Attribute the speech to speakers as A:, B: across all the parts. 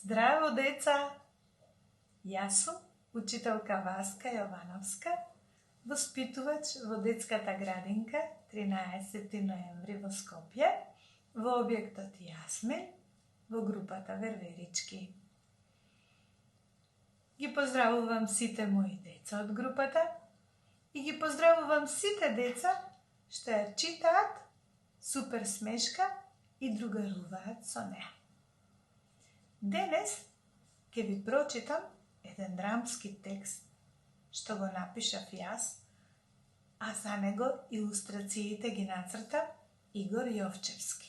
A: Здраво, деца! Јас сум учителка Васка Јовановска, воспитувач во детската градинка 13 ноември во Скопје, во објектот Јасмин, во групата Верверички. Ги поздравувам сите мои деца од групата и ги поздравувам сите деца што ја читаат супер смешка и другаруваат со неа. Денес ќе ви прочитам еден драмски текст што го напишав јас, а за него илустрациите ги нацрта Игор Јовчевски.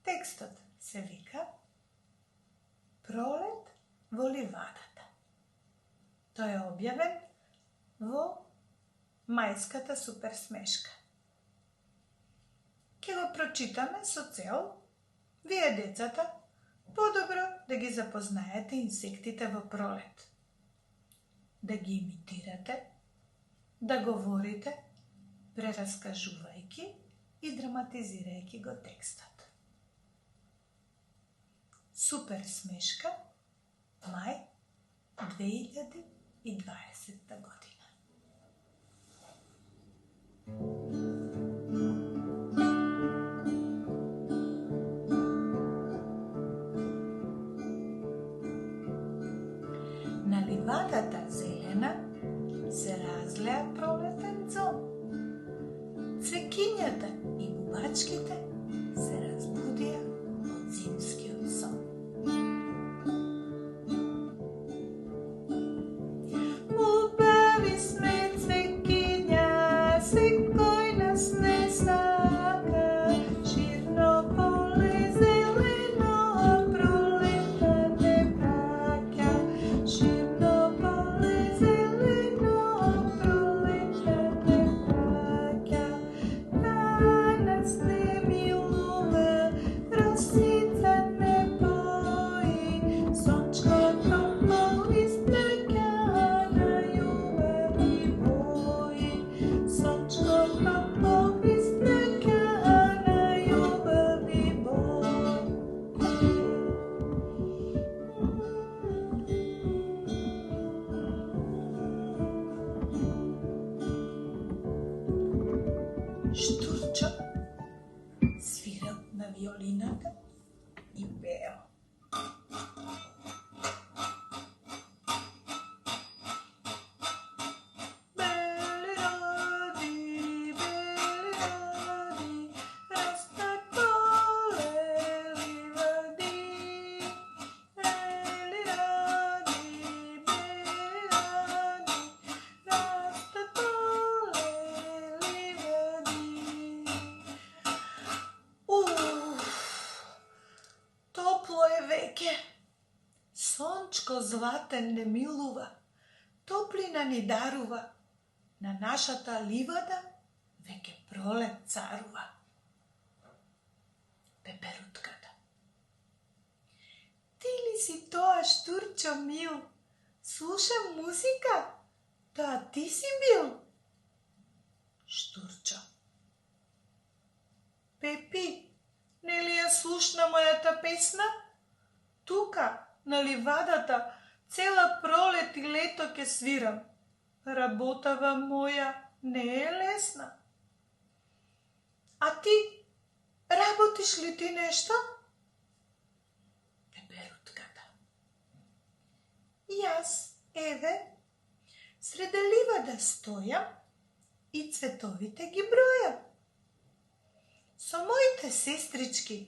A: Текстот се вика Пролет во ливадата. Тој е објавен во мајската супер смешка. Ќе го прочитаме со цел вие децата подобро да ги запознаете инсектите во пролет, да ги имитирате, да говорите, прераскажувајќи и драматизирајќи го текстот. Супер смешка, мај 2020 година. На ливадата зелена се разлеа пролетен зон. Цвекињата и бубачките се разбудија од зимскиот сон. Убави сме цвекиња, секој нас не сака, ширно поле зелено, пролета не праќа, ширно поле зелено, пролета не праќа, на нас не милува, росица не пои, сончко топло изплаќа на љубави мои, сончко топло изплаќа на љубави мои. Штурчо свирал на виолината и пеел. Бели роди, растат поле ливади. Бели роди, растат поле ливади. Топло е веќе. Сончко златен не милува, топлина ни дарува. На нашата ливада веќе пролет царува. Пеперутката. Ти ли си тоа, Штурчо мил? Слушам музика. Тоа ти си бил? Штурчо. Пепи, нели ја слушна мојата песна? Тука, на ливадата, цела пролет и лето ке свирам. Работава моја не е лесна. А ти, работиш ли ти нешто? Пеперутката. Јас, еве, среде ливада стојам и цветовите ги бројам. Со моите сестрички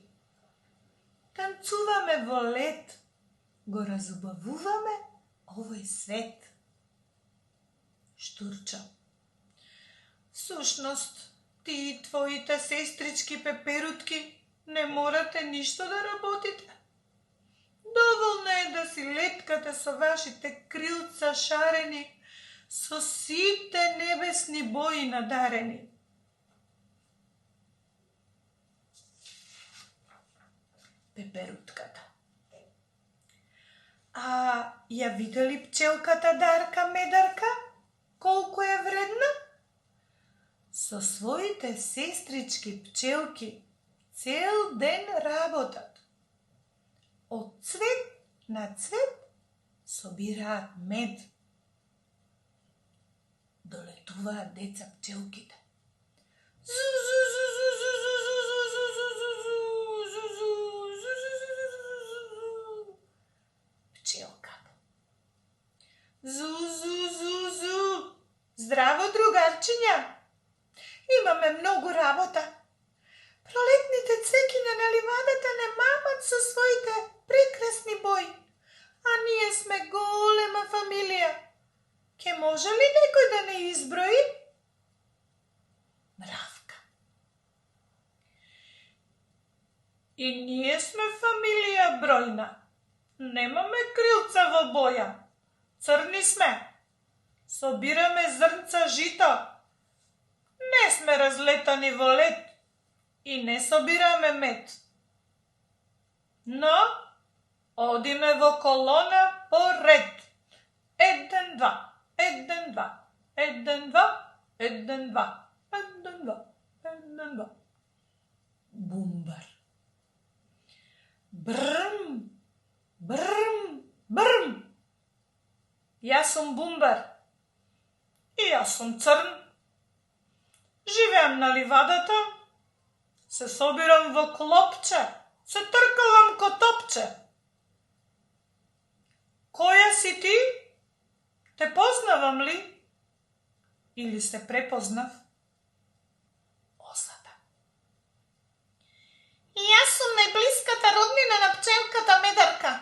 A: танцуваме во лет, го разубавуваме овој свет. Штурчо. Всушност, ти и твоите сестрички пеперутки не морате ништо да работите. Доволно е да си леткате со вашите крилца шарени, со сите небесни бои надарени. Пеперутката. А ја видели пчелката Дарка Медарка? Колку е вредна? Со своите сестрички пчелки цел ден работат. Од цвет на цвет собираат мед. Долетуваат деца пчелките. Пчелката. Зу. Здраво, другарчиња. Имаме многу работа. Пролетните цвеќиња на ливадата не мамат со своите прекрасни бои, а ние сме голема фамилија. Ке може ли некој да не изброи? Мравка. И ние сме фамилија бројна. Немаме крилца во боја. Црни сме. Собираме зрнца жито. Не сме разлетани во лед и не собираме мед. Но одиме во колона по ред. 1, 2, 1, 2, 1, 2, 1, 2, 1, 2, 1, 2. Бумбар. Брм, брм, брм. Јас сум бумбар. И јас сум црн. Живеам на ливадата. Се собирам во клопче. Се тркалам ко топче. Која си ти? Те познавам ли? Или се препознав? Осата. Јас сум најблиската роднина на пчелката медарка,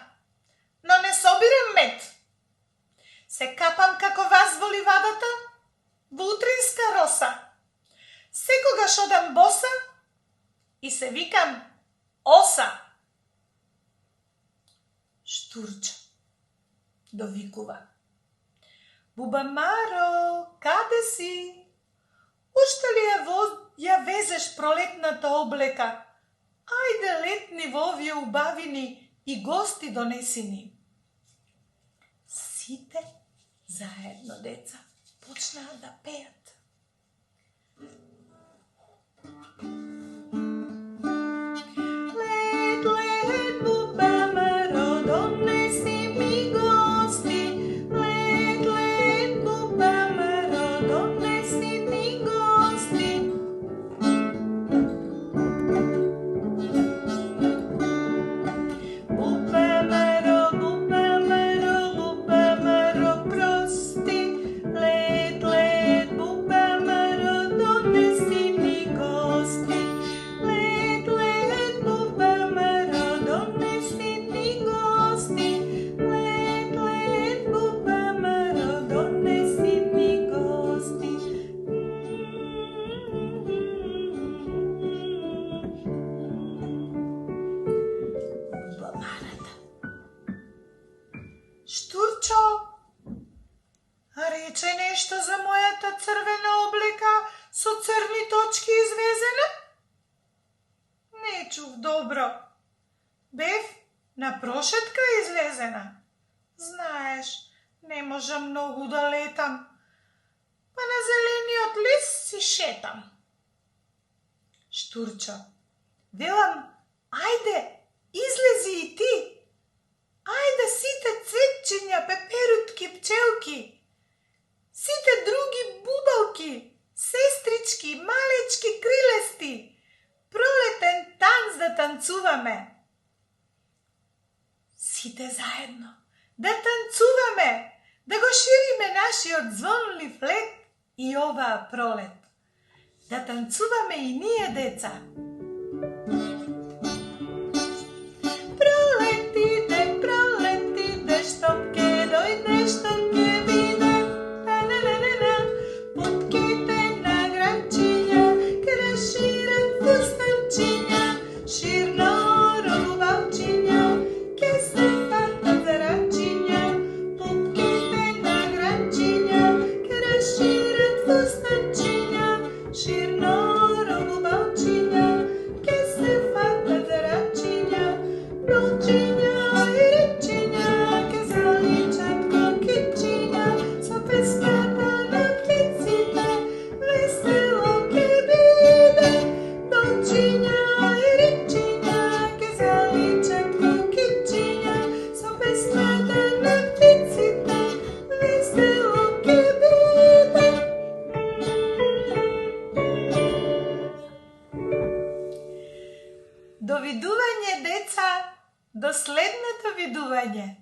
A: но не собирам мед. Се капам како вас во ливадата, во утринска роса. Секогаш одам боса и се викам Оса. Штурчо довикува. Буба Маро, каде си? Уште ли ја везеш пролетната облека? Ајде летни во овие убавини и гости донеси ни. Сите заедно, деца, почнаа да пеат. Лед, лед, буба Маро, донеси ми гости. Лед, лед, буба Маро, донеси ми гости. Буба Маро, буба Маро, буба Маро, прости. Лед, лед, буба Маро, донеси ми гости. Лед, лед, буба Маро, донеси ми гости. Лед, лед, буба Маро, донеси ми гости. Бубамарата. Штурчо, а рече нешто за мојата црвена облека со црни точки извезена? Не чув добро. Бев на прошетка извезена. Знаеш, не можам многу да летам, па на зелениот лист си шетам. Штурчо, велам, ајде, излези и ти. Ајде сите цветчиња, пеперутки, пчелки, сите други бубалки, сестрички, малечки, крилести, пролетен танц да танцуваме. Сите заедно да танцуваме, да го шириме нашиот звонлив лет и оваа пролет. Да танцуваме и ние, деца. Пролетите, што ке дојде, што ке биде. Ла-ла-ла-ла-ла. Путките на гранчиња, крашират фустанчиња, ширно рубавчиња, ке се фатат за ранчиња. Путките на гранчиња, крашират фустанчиња, ширно рубавчиња, До видување, деца! До следното видување!